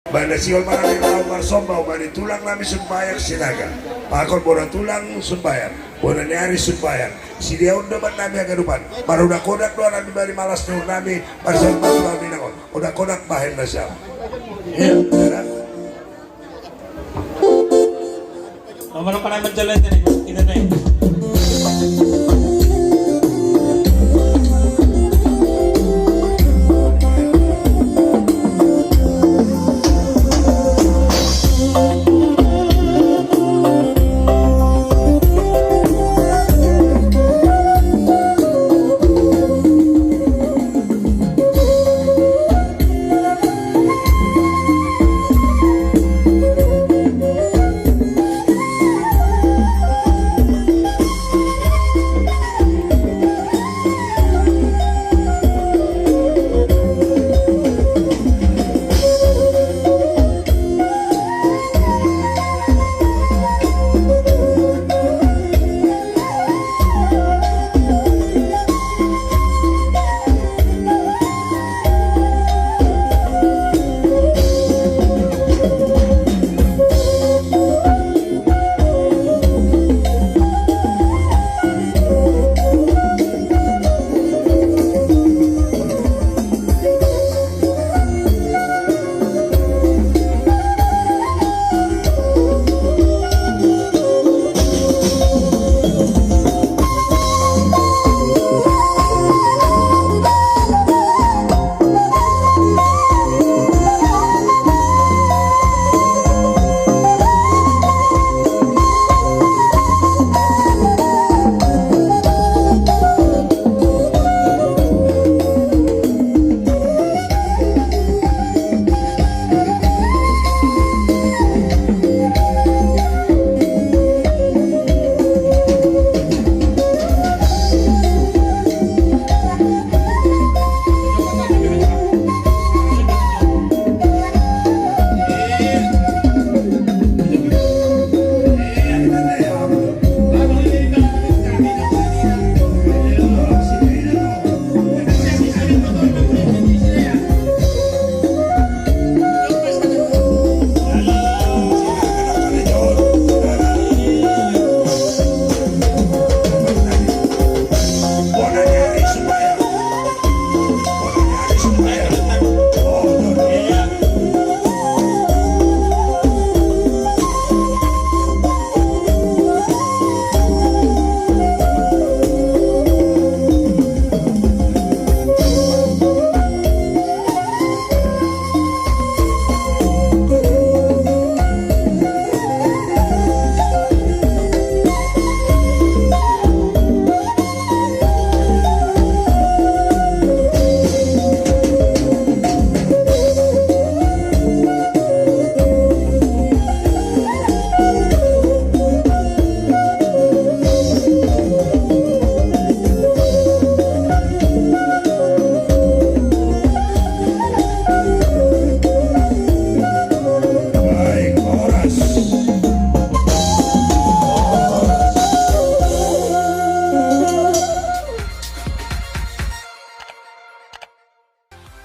Banda siol marami mga marsomba, bani tulang namin sumbayang sinaga. Pakon mo na tulang sumbayang, mo na niyari sumbayang. Siliyaw naman namin ang ganupan. Marunak-unak doon namin bari malas doon namin, parisang namin ako. Unak-unak bahil na siya. Nomor pa naman dyan lang din.